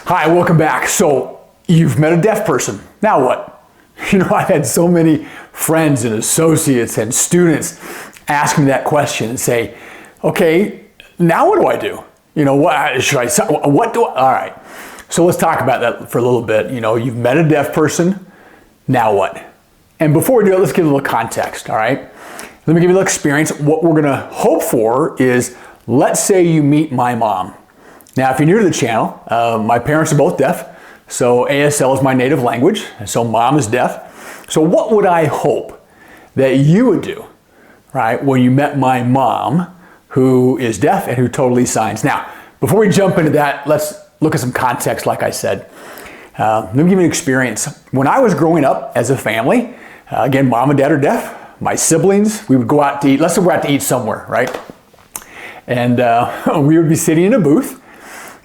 Hi, welcome back. So you've met a deaf person. Now what? You know, I've had so many friends and associates and students ask me that question and say, okay, now what do I do? You know, what should I, what do I, all right. So let's talk about that for a little bit. You know, you've met a deaf person, now what? And before we do it, let's give a little context, all right? Let me give you a little experience. What we're gonna hope for is, let's say you meet my mom. Now, if you're new to the channel, my parents are both deaf, so ASL is my native language, and so mom is deaf. So what would I hope that you would do, right, when you met my mom, who is deaf and who totally signs? Now, before we jump into that, let's look at some context, like I said. Let me give you an experience. When I was growing up as a family, again, mom and dad are deaf. My siblings, we would go out to eat. Let's say we're out to eat somewhere, right? And we would be sitting in a booth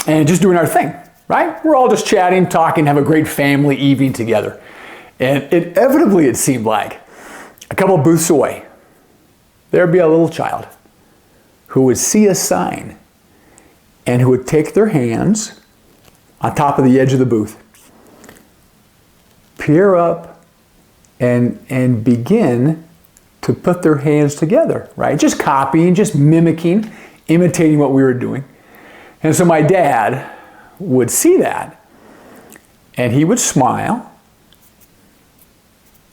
and just doing our thing, right? We're all just chatting, talking, have a great family evening together. And inevitably, it seemed like a couple of booths away, there'd be a little child who would see a sign and who would take their hands on top of the edge of the booth, peer up, and begin to put their hands together, right? Just copying, just mimicking, imitating what we were doing. And so my dad would see that, and he would smile,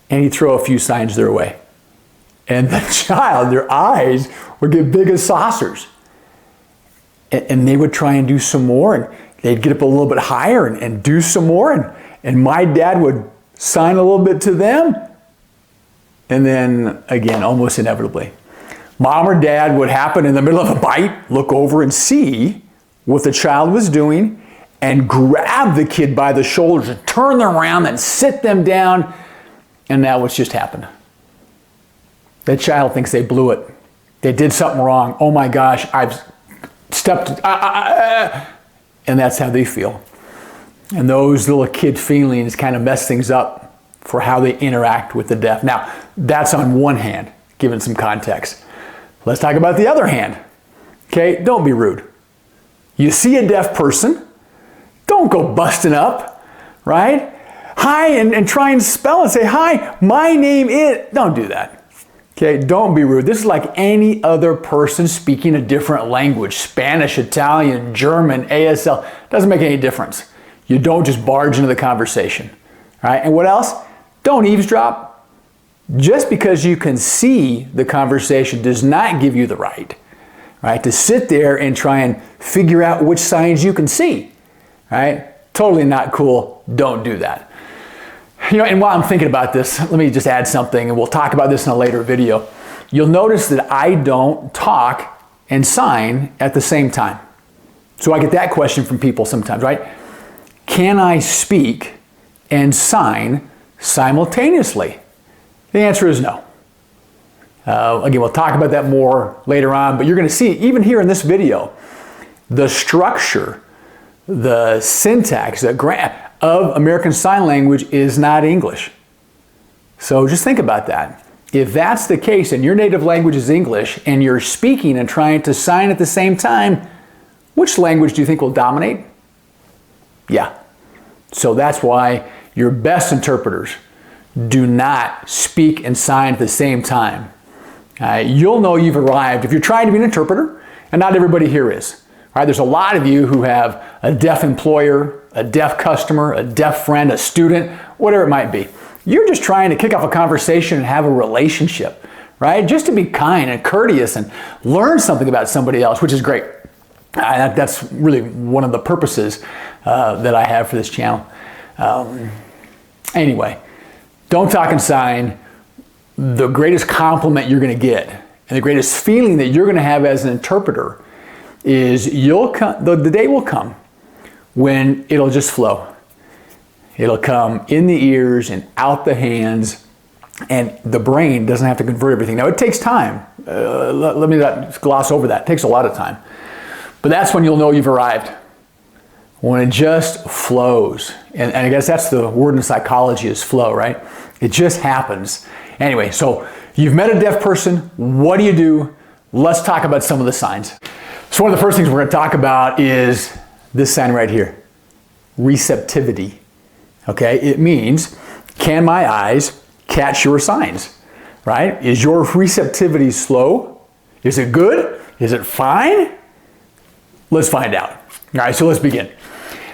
and he'd throw a few signs their way. And the child, their eyes would get big as saucers. And they would try and do some more, and they'd get up a little bit higher and do some more, and my dad would sign a little bit to them, and then again, almost inevitably, mom or dad would happen in the middle of a bite, look over and see what the child was doing, and grab the kid by the shoulders and turn them around and sit them down. And now what's just happened? That child thinks they blew it. They did something wrong. Oh my gosh, I've stepped, and that's how they feel. And those little kid feelings kind of mess things up for how they interact with the deaf. Now, that's on one hand, given some context. Let's talk about the other hand. Okay, don't be rude. You see a deaf person, don't go busting up, right? Hi, and try and spell and say, hi, my name is, don't do that. Okay, don't be rude. This is like any other person speaking a different language, Spanish, Italian, German, ASL, doesn't make any difference. You don't just barge into the conversation, right? And what else? Don't eavesdrop. Just because you can see the conversation does not give you the right to sit there and try and figure out which signs you can see, right? Totally not cool. Don't do that. You know, and while I'm thinking about this, let me just add something, and we'll talk about this in a later video. You'll notice that I don't talk and sign at the same time. So I get that question from people sometimes, right? Can I speak and sign simultaneously? The answer is no. Again, we'll talk about that more later on, but you're going to see, even here in this video, the structure, the syntax, of American Sign Language is not English. So just think about that. If that's the case and your native language is English and you're speaking and trying to sign at the same time, which language do you think will dominate? Yeah. So that's why your best interpreters do not speak and sign at the same time. You'll know you've arrived if you're trying to be an interpreter, and not everybody here is. All right, there's a lot of you who have a deaf employer, a deaf customer, a deaf friend, a student, whatever it might be. You're just trying to kick off a conversation and have a relationship, right? Just to be kind and courteous and learn something about somebody else, which is great. That's really one of the purposes that I have for this channel. Anyway, don't talk and sign. The greatest compliment you're going to get and the greatest feeling that you're going to have as an interpreter is the day will come when it'll just flow. It'll come in the ears and out the hands, and the brain doesn't have to convert everything. Now, it takes time. Let me not gloss over that. It takes a lot of time. But that's when you'll know you've arrived. When it just flows. And I guess that's the word in psychology, is flow, right? It just happens. Anyway, so you've met a deaf person. What do you do? Let's talk about some of the signs. So one of the first things we're going to talk about is this sign right here. receptivity. Okay, it means, can my eyes catch your signs, right? Is your receptivity slow? Is it good? Is it fine? Let's find out. All right, so let's begin.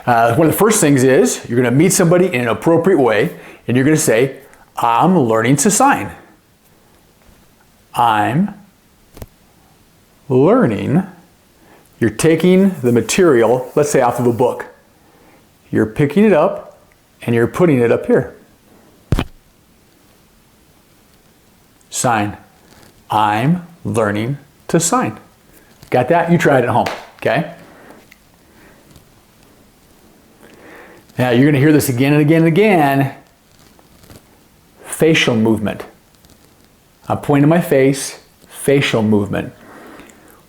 One of the first things is you're going to meet somebody in an appropriate way, and you're going to say, I'm learning to sign. I'm learning. You're taking the material, let's say off of a book. You're picking it up and you're putting it up here. Sign. I'm learning to sign. Got that? You try it at home, okay? Now you're going to hear this again and again and again. Facial movement. I'm pointing to my face, facial movement.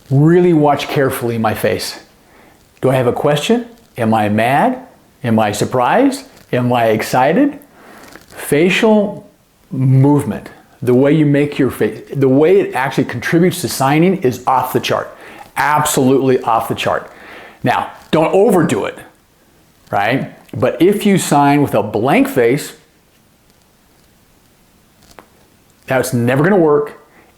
Really watch carefully my face. Do I have a question? Am I mad? Am I surprised? Am I excited? Facial movement, the way you make your face, the way it actually contributes to signing is off the chart. Absolutely off the chart. Now, don't overdo it, right? But if you sign with a blank face, that's never going to work.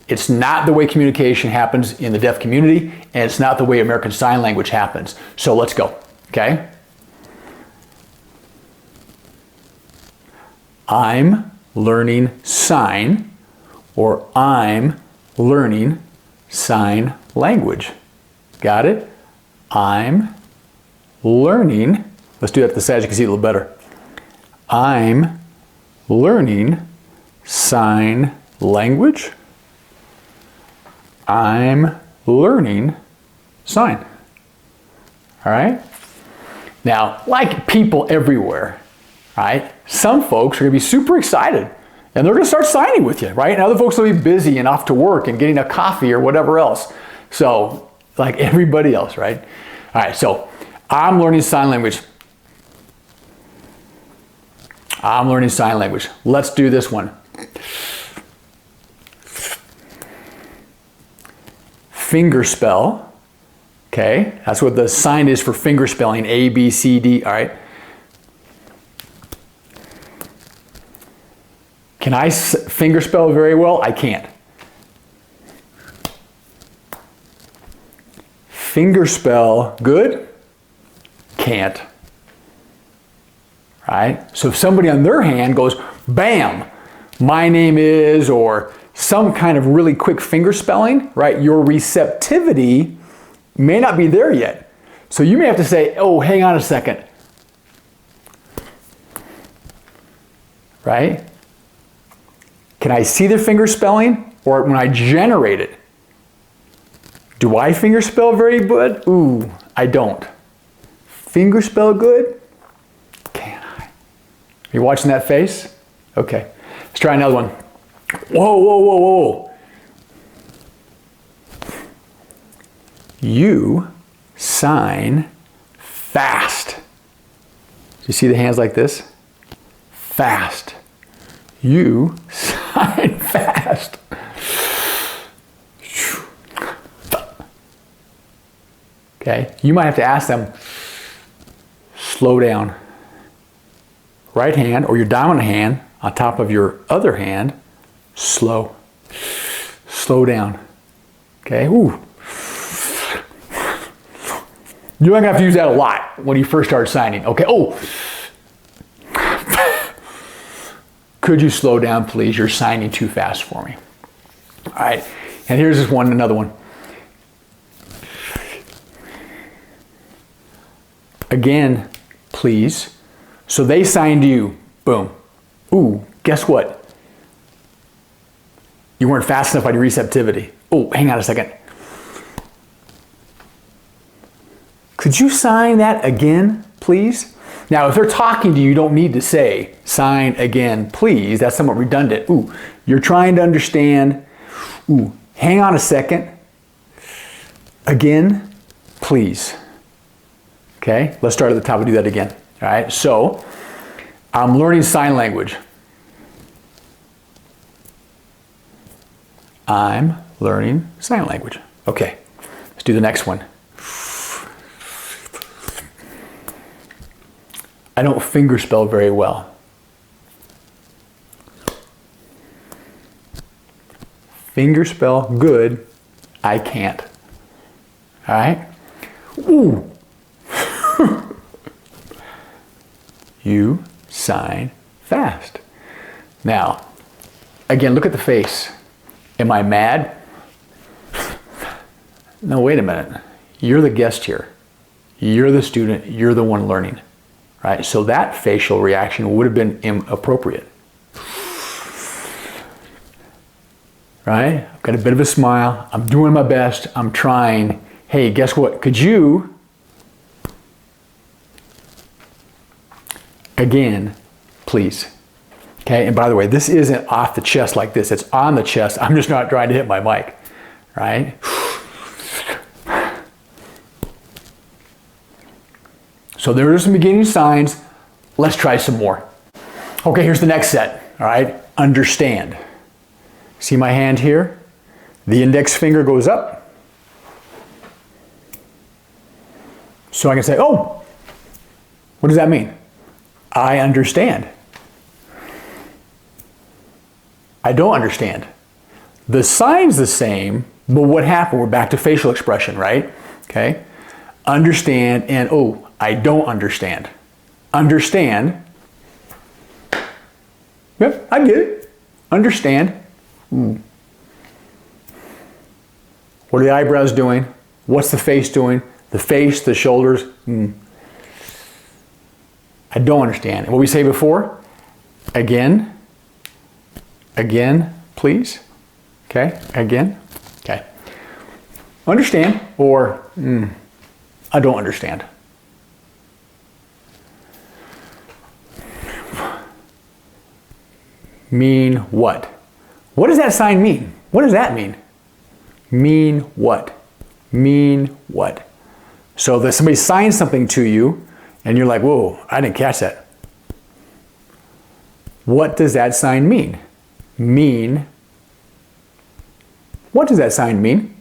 It's not the way communication happens in the deaf community, and it's not the way American Sign Language happens. So let's go, okay? I'm learning sign, or I'm learning sign language. Got it? I'm learning. Let's do that to the side so you can see it a little better. I'm learning sign language. I'm learning sign. All right? Now, like people everywhere, right? Some folks are going to be super excited and they're going to start signing with you, right? And other folks will be busy and off to work and getting a coffee or whatever else. So, like everybody else, right? All right, so I'm learning sign language. I'm learning sign language. Let's do this one. Finger spell, okay? That's what the sign is for finger spelling, A, B, C, D, all right? Can I finger spell very well? I can't. Finger spell good? Can't. Right? So if somebody on their hand goes, bam, my name is, or some kind of really quick finger spelling, right? Your receptivity may not be there yet. So you may have to say, oh, hang on a second. Right? Can I see the finger spelling? Or when I generate it, do I finger spell very good? Ooh, I don't. Finger spell good? Can I? Are you watching that face? Okay. Let's try another one. Whoa, whoa, whoa, whoa. You sign fast. Do you see the hands like this? Fast. You sign fast. Okay, you might have to ask them, slow down. Right hand or your dominant hand on top of your other hand, slow. Slow down. Okay, ooh. You're not gonna have to use that a lot when you first start signing. Okay, oh. Could you slow down, please? You're signing too fast for me. All right, and here's this one, another one. Again, please. So they signed you, boom. Ooh, guess what? You weren't fast enough on your receptivity. Oh, hang on a second. Could you sign that again, please? Now, if they're talking to you, you don't need to say, sign again, please. That's somewhat redundant. Ooh, you're trying to understand. Ooh, hang on a second. Again, please. Okay, let's start at the top and do that again. All right, so I'm learning sign language. I'm learning sign language. Okay, let's do the next one. I don't fingerspell very well. Fingerspell good, I can't. All right? Ooh. You sign fast. Now, again, look at the face. Am I mad? No, wait a minute. You're the guest here. You're the student. You're the one learning. Right? So that facial reaction would have been inappropriate. Right? I've got a bit of a smile. I'm doing my best. I'm trying. Hey, guess what? Could you, again, please? Okay, and by the way, this isn't off the chest like this. It's on the chest. I'm just not trying to hit my mic. Right? So there are some beginning signs. Let's try some more. Okay, here's the next set. All right, understand. See my hand here? The index finger goes up. So I can say, oh, what does that mean? I understand. I don't understand. The sign's the same, but what happened? We're back to facial expression, right? Okay. Understand and, oh, I don't understand. Understand. Yep, I get it. Understand. What are the eyebrows doing? What's the face doing? The face, the shoulders. I don't understand. And what we say before? Again, please. Okay, again. Okay. Understand or I don't understand. Mean what? What does that sign mean? What does that mean? Mean what? Mean what? So that somebody signs something to you and you're like, whoa, I didn't catch that. What does that sign mean? Mean. What does that sign mean?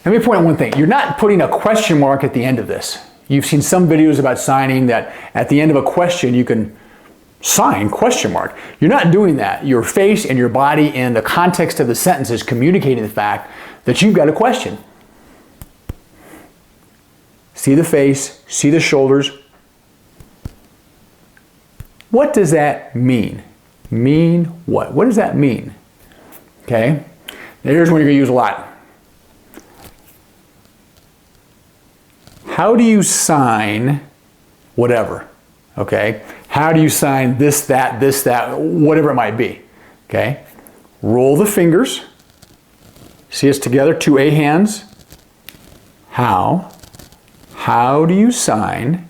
Let me point out one thing. You're not putting a question mark at the end of this. You've seen some videos about signing that at the end of a question you can sign question mark. You're not doing that. Your face and your body and the context of the sentence is communicating the fact that you've got a question. See the face, see the shoulders. What does that mean? Mean what? What does that mean? Okay, now here's one you're going to use a lot. How do you sign whatever? Okay, how do you sign this, that, whatever it might be? Okay, roll the fingers. See us together, 2 A hands. How do you sign?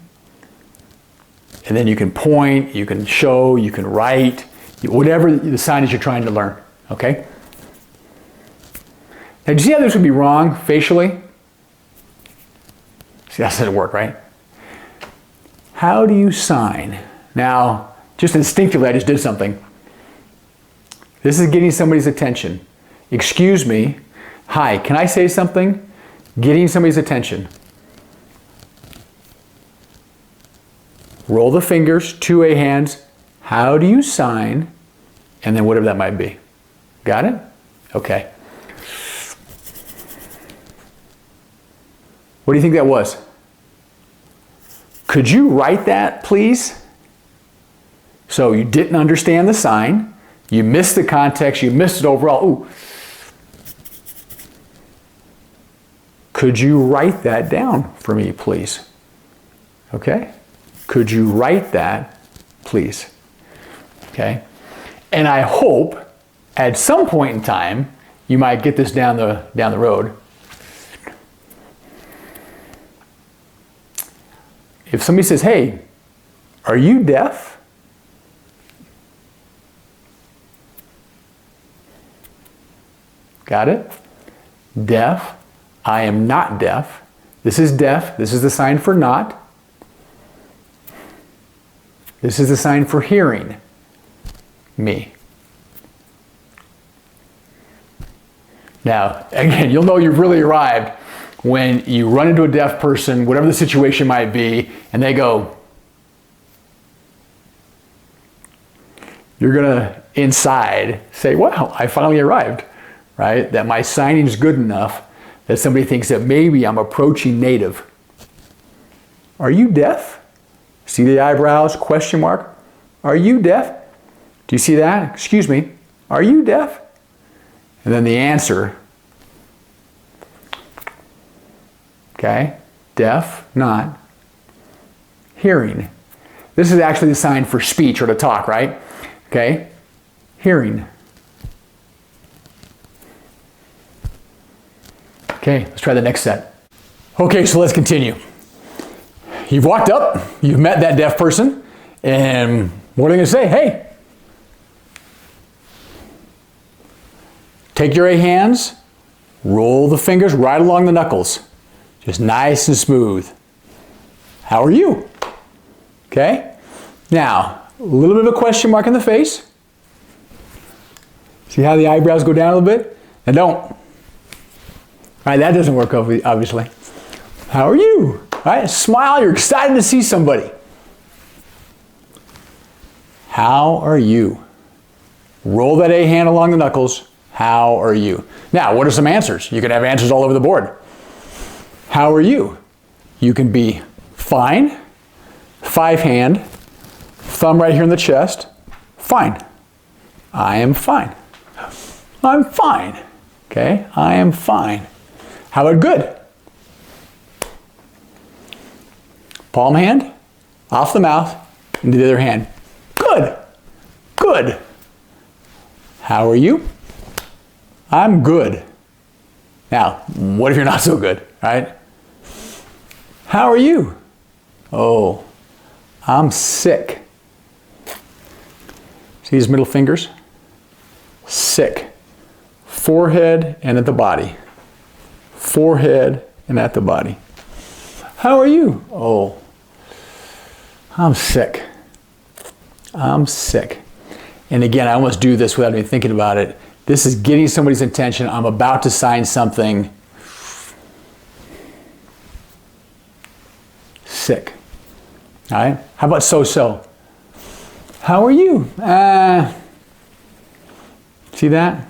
And then you can point, you can show, you can write, whatever the sign is you're trying to learn, okay? Now, do you see how this would be wrong facially? See, that doesn't work, right? How do you sign? Now, just instinctively, I just did something. This is getting somebody's attention. Excuse me. Hi, can I say something? Getting somebody's attention. Roll the fingers, 2 A hands. How do you sign? And then whatever that might be. Got it? Okay. What do you think that was? Could you write that, please? So you didn't understand the sign. You missed the context. You missed it overall. Ooh. Could you write that down for me, please? Okay. Could you write that, please? Okay. And I hope at some point in time you might get this down the road. If somebody says, hey, are you deaf? Got it? Deaf. I am not deaf. This is deaf. This is the sign for not. This is the sign for hearing me. Now, again, you'll know you've really arrived when you run into a deaf person, whatever the situation might be, and they go, you're gonna inside say, wow, I finally arrived, right? That my signing's good enough that somebody thinks that maybe I'm approaching native. Are you deaf? See the eyebrows, question mark? Are you deaf? Do you see that? Excuse me, are you deaf? And then the answer, okay, deaf, not. Hearing. This is actually the sign for speech or to talk, right? Okay, hearing. Okay, let's try the next set. Okay, so let's continue. You've walked up, you've met that deaf person, and what are they gonna say? Hey, take your hands, roll the fingers right along the knuckles. Just nice and smooth. How are you? Okay, now, a little bit of a question mark in the face. See how the eyebrows go down a little bit? Now don't. All right, that doesn't work obviously. How are you? All right, smile, you're excited to see somebody. How are you? Roll that A hand along the knuckles. How are you? Now, what are some answers? You can have answers all over the board. How are you? You can be fine, 5 hand, thumb right here in the chest, fine. I am fine. I'm fine. Okay, I am fine. How about good? Palm hand, off the mouth, into the other hand. Good. Good. How are you? I'm good. Now, what if you're not so good, right? How are you? Oh, I'm sick. See his middle fingers? Sick. Forehead and at the body. Forehead and at the body. How are you? Oh, I'm sick. I'm sick. And again, I almost do this without even thinking about it. This is getting somebody's attention. I'm about to sign something. Sick. All right? How about so-so? How are you? See that?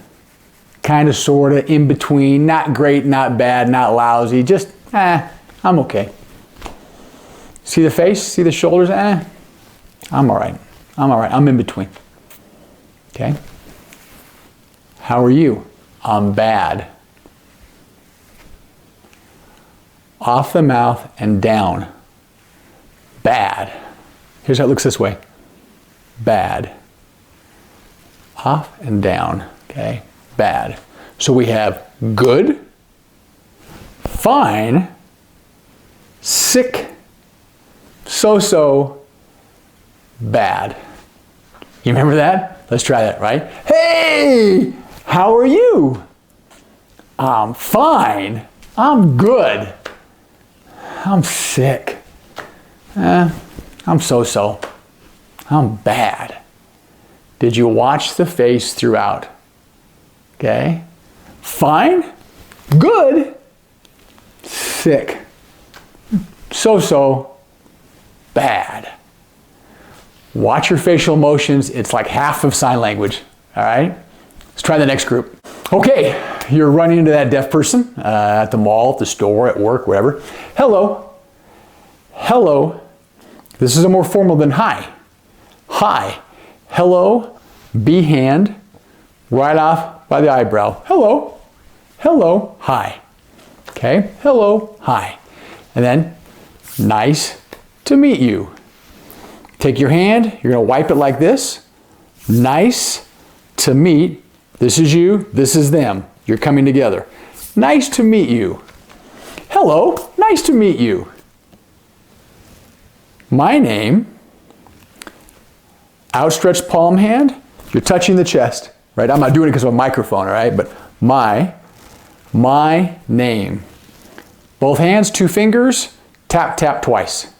Kind of, sort of, in between. Not great, not bad, not lousy. Just, I'm okay. See the face? See the shoulders? I'm all right. I'm all right. I'm in between. Okay? How are you? I'm bad. Off the mouth and down. Bad. Here's how it looks this way. Bad. Off and down. Okay? Bad. So we have good, fine, sick, so-so, bad. You remember that? Let's try that, right? Hey, how are you? I'm fine. I'm good. I'm sick. I'm so-so. I'm bad. Did you watch the face throughout? Okay. Fine. Good. Sick. So-so. Bad. Watch your facial emotions. It's like half of sign language. All right? Let's try the next group. Okay. You're running into that deaf person at the mall, at the store, at work, whatever. Hello. Hello. This is a more formal than hi. Hi. Hello. B hand. Right off by the eyebrow. Hello. Hello. Hi. Okay. Hello. Hi. And then, nice to meet you. Take your hand. You're going to wipe it like this. Nice to meet. This is you. This is them. You're coming together. Nice to meet you. Hello. Nice to meet you. My name. Outstretched palm hand. You're touching the chest. Right? I'm not doing it because of a microphone, all right? But my name. Both hands, 2 fingers, tap, tap twice.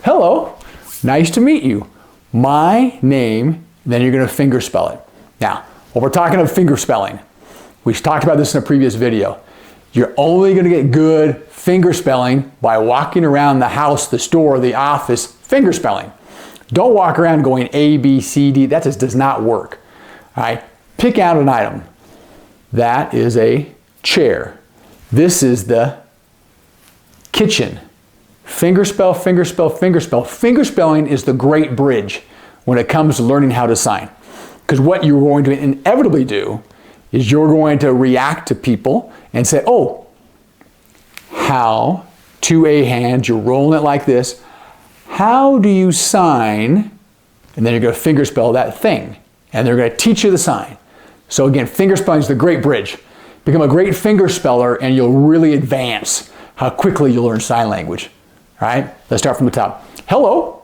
Hello, nice to meet you. My name, then you're going to finger spell it. Now, when we're talking about finger spelling, we talked about this in a previous video. You're only going to get good finger spelling by walking around the house, the store, the office, finger spelling. Don't walk around going A, B, C, D. That just does not work. All right? Pick out an item. That is a chair. This is the kitchen. Fingerspell, fingerspell, fingerspell. Fingerspelling is the great bridge when it comes to learning how to sign. Because what you're going to inevitably do is you're going to react to people and say, oh, how, to a hand, you're rolling it like this. How do you sign? And then you're going to fingerspell that thing. And they're going to teach you the sign. So again, fingerspelling is the great bridge. Become a great fingerspeller and you'll really advance how quickly you'll learn sign language. All right, let's start from the top. Hello.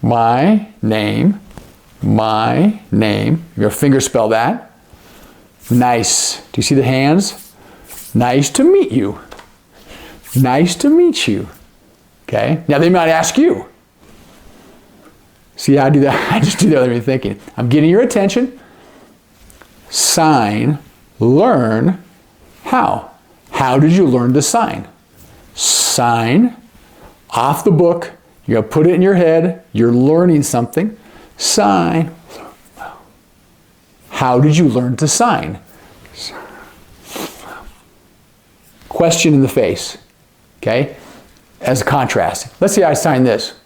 My name. My name. You're going to fingerspell that. Nice. Do you see the hands? Nice to meet you. Nice to meet you. Okay, now they might ask you. See how I do that? I just do that without even thinking. I'm getting your attention. Sign, learn, how? How did you learn to sign? Sign, off the book. You're going to put it in your head. You're learning something. Sign. How did you learn to sign? Question in the face. Okay? As a contrast. Let's say I sign this.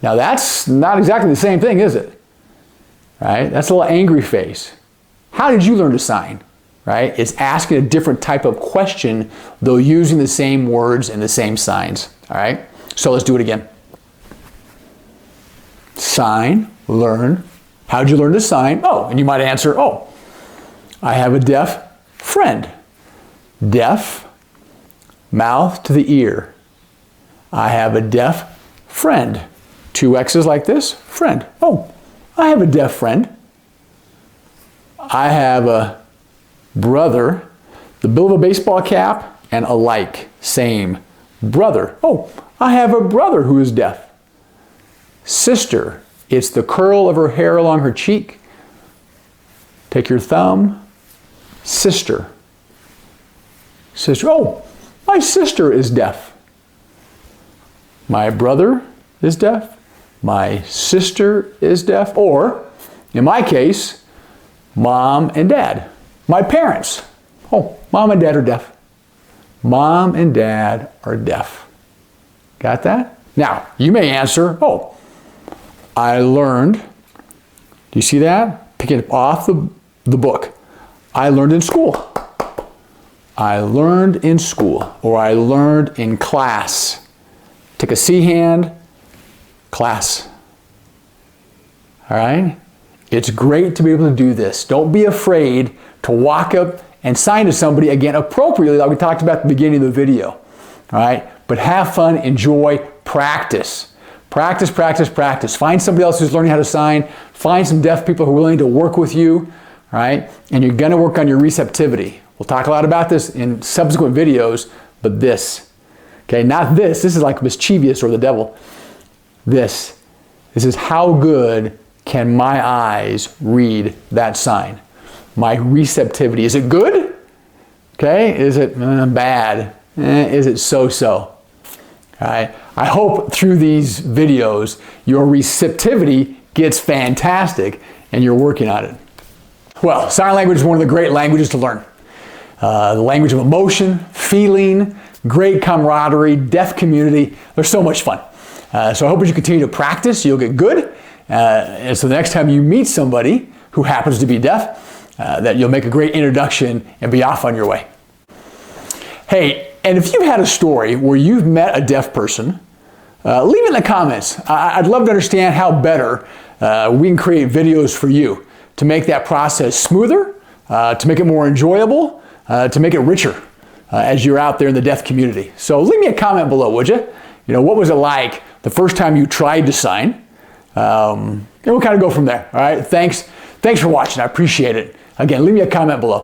Now that's not exactly the same thing, is it? Right? That's a little angry face. How did you learn to sign? Right? It's asking a different type of question, though using the same words and the same signs. All right? So let's do it again. Sign, learn. How did you learn to sign? Oh, and you might answer, oh, I have a deaf friend. Deaf, mouth to the ear. I have a deaf friend. 2 X's like this, friend. Oh, I have a deaf friend. I have a brother, the bill of a baseball cap, and a like, same, brother. Oh, I have a brother who is deaf. Sister, it's the curl of her hair along her cheek. Take your thumb, sister. Sister, oh, my sister is deaf. My brother is deaf. My sister is deaf. Or, in my case, mom and dad. My parents. Oh, mom and dad are deaf. Mom and dad are deaf. Got that? Now, you may answer, oh, I learned, do you see that? Pick it off the book. I learned in school. I learned in school, or I learned in class. Take a C hand, class. All right? It's great to be able to do this. Don't be afraid to walk up and sign to somebody, again, appropriately, like we talked about at the beginning of the video. All right? But have fun, enjoy, practice. Practice, practice, practice. Find somebody else who's learning how to sign. Find some deaf people who are willing to work with you. All right? And you're going to work on your receptivity. We'll talk a lot about this in subsequent videos, but this. Okay, not this. This is like mischievous or the devil. This is how good can my eyes read that sign? My receptivity. Is it good? Okay, is it bad? Is it so-so? All right. I hope through these videos your receptivity gets fantastic and you're working on it. Well, sign language is one of the great languages to learn. The language of emotion, feeling, great camaraderie, deaf community. They're so much fun. So I hope as you continue to practice, you'll get good. And so the next time you meet somebody who happens to be deaf, that you'll make a great introduction and be off on your way. Hey, and if you've had a story where you've met a deaf person, leave it in the comments. I'd love to understand how better we can create videos for you to make that process smoother, to make it more enjoyable, to make it richer as you're out there in the deaf community. So leave me a comment below, would you? You know, what was it like the first time you tried to sign? And we'll kind of go from there. All right. Thanks for watching. I appreciate it. Again, leave me a comment below.